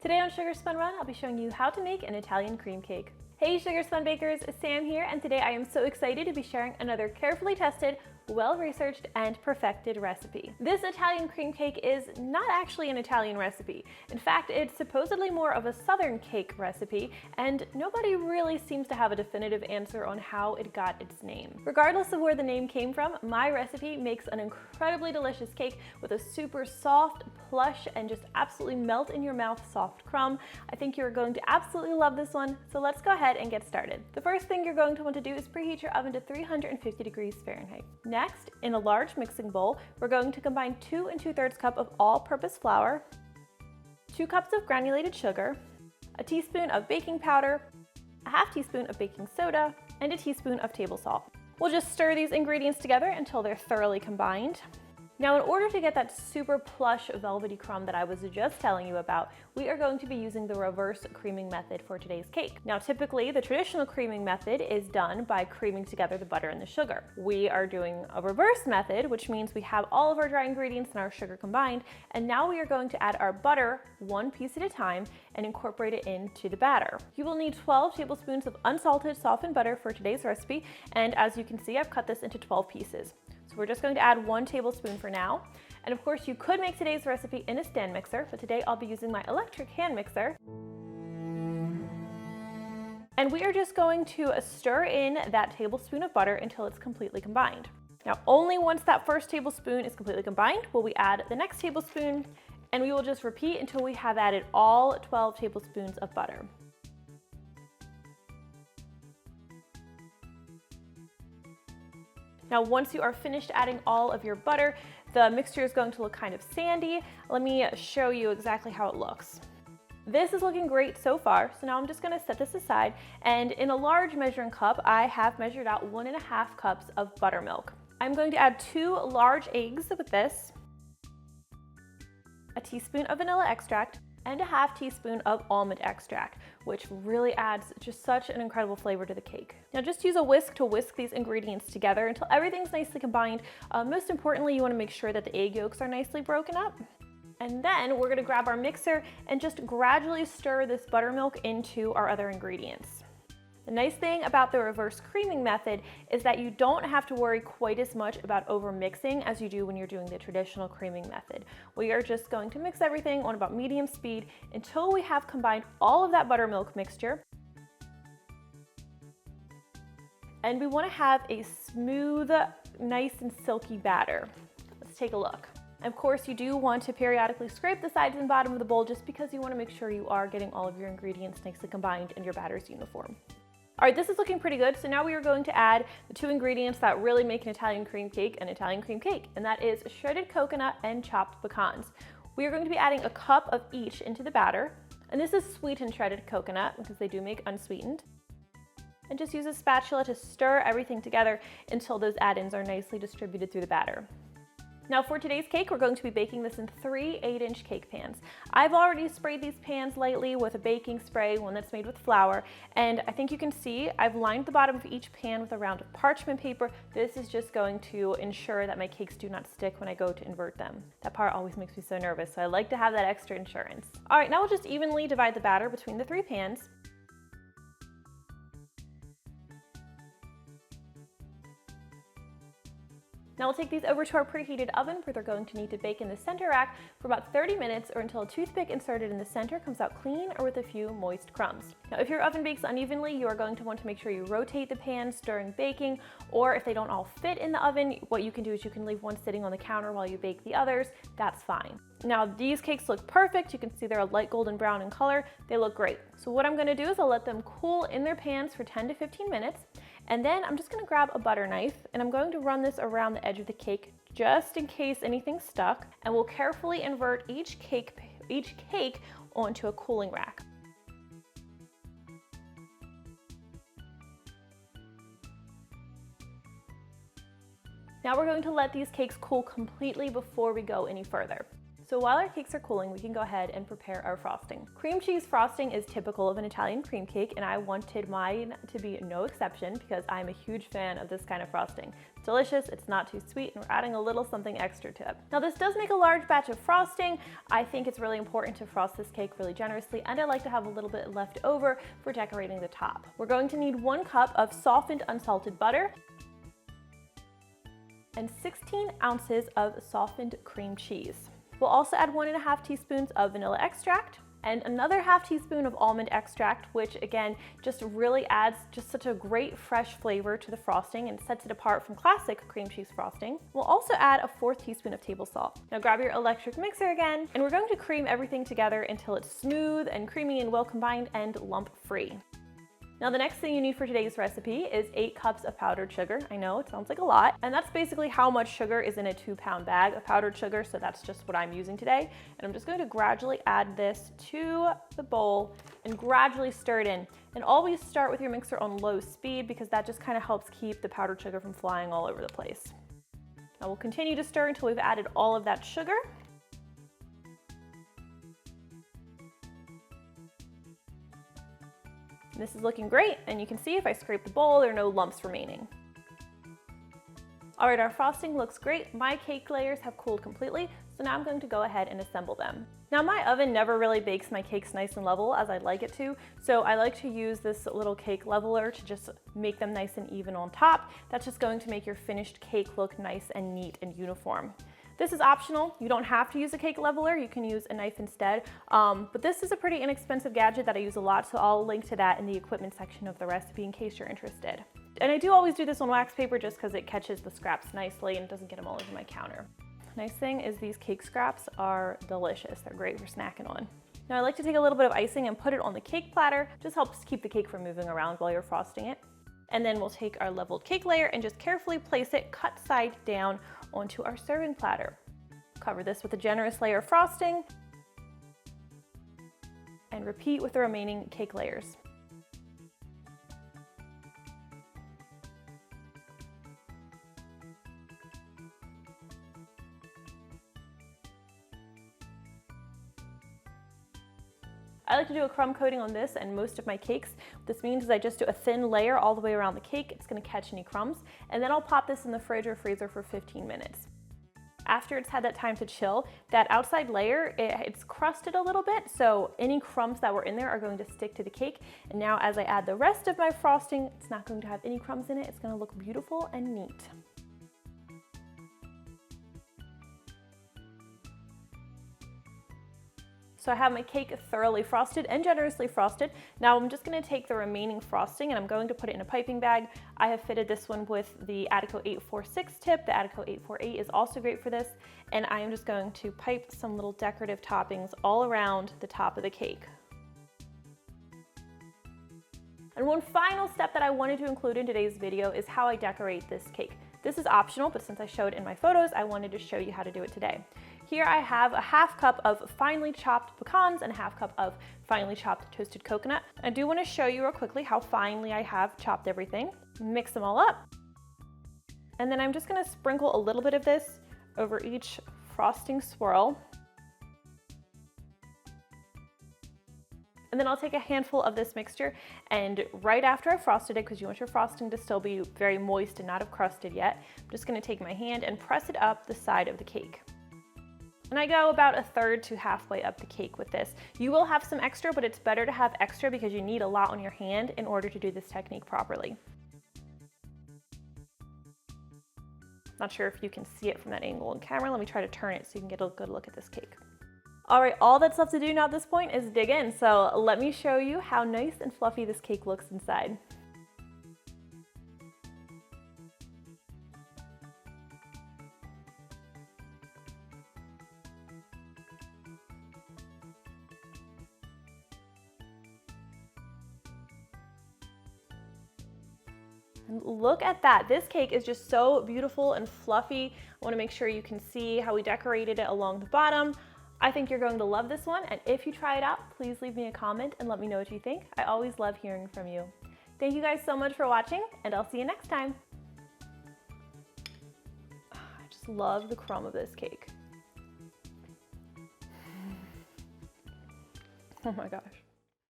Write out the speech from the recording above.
Today on Sugar Spun Run, I'll be showing you how to make an Italian cream cake. Hey Sugar Spun Bakers, Sam here, and today I am so excited to be sharing another carefully tested, well-researched and perfected recipe. This Italian cream cake is not actually an Italian recipe. In fact, it's supposedly more of a Southern cake recipe, and nobody really seems to have a definitive answer on how it got its name. Regardless of where the name came from, my recipe makes an incredibly delicious cake with a super soft, plush, and just absolutely melt in your mouth soft crumb. I think you're going to absolutely love this one, so let's go ahead and get started. The first thing you're going to want to do is preheat your oven to 350 degrees Fahrenheit. Next, in a large mixing bowl, we're going to combine 2 2/3 cup of all-purpose flour, 2 cups of granulated sugar, a teaspoon of baking powder, a half teaspoon of baking soda, and a teaspoon of table salt. We'll just stir these ingredients together until they're thoroughly combined. Now, in order to get that super plush velvety crumb that I was just telling you about, we are going to be using the reverse creaming method for today's cake. Now, typically the traditional creaming method is done by creaming together the butter and the sugar. We are doing a reverse method, which means we have all of our dry ingredients and our sugar combined, and now we are going to add our butter one piece at a time and incorporate it into the batter. You will need 12 tablespoons of unsalted softened butter for today's recipe, and as you can see, I've cut this into 12 pieces. So we're just going to add 1 tablespoon for now. And of course, you could make today's recipe in a stand mixer, but today I'll be using my electric hand mixer. And we are just going to stir in that tablespoon of butter until it's completely combined. Now, only once that first tablespoon is completely combined will we add the next tablespoon, and we will just repeat until we have added all 12 tablespoons of butter. Now, once you are finished adding all of your butter, the mixture is going to look kind of sandy. Let me show you exactly how it looks. This is looking great so far, so now I'm just gonna set this aside, and in a large measuring cup, I have measured out 1.5 cups of buttermilk. I'm going to add 2 large eggs with this, a teaspoon of vanilla extract, and a half teaspoon of almond extract, which really adds just such an incredible flavor to the cake. Now just use a whisk to whisk these ingredients together until everything's nicely combined. Most importantly, you wanna make sure that the egg yolks are nicely broken up. And then we're gonna grab our mixer and just gradually stir this buttermilk into our other ingredients. The nice thing about the reverse creaming method is that you don't have to worry quite as much about over mixing as you do when you're doing the traditional creaming method. We are just going to mix everything on about medium speed until we have combined all of that buttermilk mixture. And we want to have a smooth, nice and silky batter. Let's take a look. Of course, you do want to periodically scrape the sides and bottom of the bowl just because you want to make sure you are getting all of your ingredients nicely combined and your batter's uniform. All right, this is looking pretty good. So now we are going to add the 2 ingredients that really make an Italian cream cake, and that is shredded coconut and chopped pecans. We are going to be adding a cup of each into the batter, and this is sweetened shredded coconut because they do make unsweetened. And just use a spatula to stir everything together until those add-ins are nicely distributed through the batter. Now for today's cake, we're going to be baking this in 3 8-inch cake pans. I've already sprayed these pans lightly with a baking spray, one that's made with flour, and I think you can see I've lined the bottom of each pan with a round of parchment paper. This is just going to ensure that my cakes do not stick when I go to invert them. That part always makes me so nervous, so I like to have that extra insurance. All right, now we'll just evenly divide the batter between the 3 pans. Now we'll take these over to our preheated oven where they're going to need to bake in the center rack for about 30 minutes or until a toothpick inserted in the center comes out clean or with a few moist crumbs. Now if your oven bakes unevenly, you are going to want to make sure you rotate the pans during baking, or if they don't all fit in the oven, what you can do is you can leave one sitting on the counter while you bake the others. That's fine. Now these cakes look perfect. You can see they're a light golden brown in color. They look great. So what I'm going to do is I'll let them cool in their pans for 10 to 15 minutes. And then I'm just going to grab a butter knife and I'm going to run this around the edge of the cake just in case anything's stuck. And we'll carefully invert each cake onto a cooling rack. Now we're going to let these cakes cool completely before we go any further. So while our cakes are cooling, we can go ahead and prepare our frosting. Cream cheese frosting is typical of an Italian cream cake, and I wanted mine to be no exception because I'm a huge fan of this kind of frosting. It's delicious, it's not too sweet, and we're adding a little something extra to it. Now this does make a large batch of frosting. I think it's really important to frost this cake really generously, and I like to have a little bit left over for decorating the top. We're going to need 1 cup of softened unsalted butter and 16 ounces of softened cream cheese. We'll also add 1.5 teaspoons of vanilla extract and another ½ teaspoon of almond extract, which again, just really adds just such a great fresh flavor to the frosting and sets it apart from classic cream cheese frosting. We'll also add a 1/4 teaspoon of table salt. Now grab your electric mixer again, and we're going to cream everything together until it's smooth and creamy and well combined and lump free. Now the next thing you need for today's recipe is 8 cups of powdered sugar. I know it sounds like a lot, and that's basically how much sugar is in a 2-pound bag of powdered sugar, so that's just what I'm using today. And I'm just going to gradually add this to the bowl and gradually stir it in. And always start with your mixer on low speed because that just kind of helps keep the powdered sugar from flying all over the place. Now we'll continue to stir until we've added all of that sugar. This is looking great, and you can see if I scrape the bowl, there are no lumps remaining. All right, our frosting looks great. My cake layers have cooled completely, so now I'm going to go ahead and assemble them. Now my oven never really bakes my cakes nice and level as I'd like it to, so I like to use this little cake leveler to just make them nice and even on top. That's just going to make your finished cake look nice and neat and uniform. This is optional. You don't have to use a cake leveler. You can use a knife instead. But this is a pretty inexpensive gadget that I use a lot, so I'll link to that in the equipment section of the recipe in case you're interested. And I do always do this on wax paper just because it catches the scraps nicely and doesn't get them all over my counter. Nice thing is these cake scraps are delicious. They're great for snacking on. Now I like to take a little bit of icing and put it on the cake platter. Just helps keep the cake from moving around while you're frosting it. And then we'll take our leveled cake layer and just carefully place it cut side down onto our serving platter. Cover this with a generous layer of frosting and repeat with the remaining cake layers. I like to do a crumb coating on this and most of my cakes. What this means is I just do a thin layer all the way around the cake. It's going to catch any crumbs. And then I'll pop this in the fridge or freezer for 15 minutes. After it's had that time to chill, that outside layer, it's crusted a little bit, so any crumbs that were in there are going to stick to the cake. And now as I add the rest of my frosting, it's not going to have any crumbs in it. It's going to look beautiful and neat. So I have my cake thoroughly frosted and generously frosted. Now I'm just going to take the remaining frosting and I'm going to put it in a piping bag. I have fitted this one with the Attico 846 tip. The Attico 848 is also great for this. And I am just going to pipe some little decorative toppings all around the top of the cake. And one final step that I wanted to include in today's video is how I decorate this cake. This is optional, but since I showed in my photos, I wanted to show you how to do it today. Here I have a ½ cup of finely chopped pecans and a ½ cup of finely chopped toasted coconut. I do want to show you real quickly how finely I have chopped everything. Mix them all up. And then I'm just going to sprinkle a little bit of this over each frosting swirl. And then I'll take a handful of this mixture, and right after I've frosted it, because you want your frosting to still be very moist and not have crusted yet, I'm just going to take my hand and press it up the side of the cake. And I go about 1/3 to halfway up the cake with this. You will have some extra, but it's better to have extra because you need a lot on your hand in order to do this technique properly. Not sure if you can see it from that angle on camera. Let me try to turn it so you can get a good look at this cake. All right, all that's left to do now at this point is dig in. So let me show you how nice and fluffy this cake looks inside. And look at that. This cake is just so beautiful and fluffy. I want to make sure you can see how we decorated it along the bottom. I think you're going to love this one, and if you try it out, please leave me a comment and let me know what you think. I always love hearing from you. Thank you guys so much for watching, and I'll see you next time. I just love the crumb of this cake. Oh my gosh.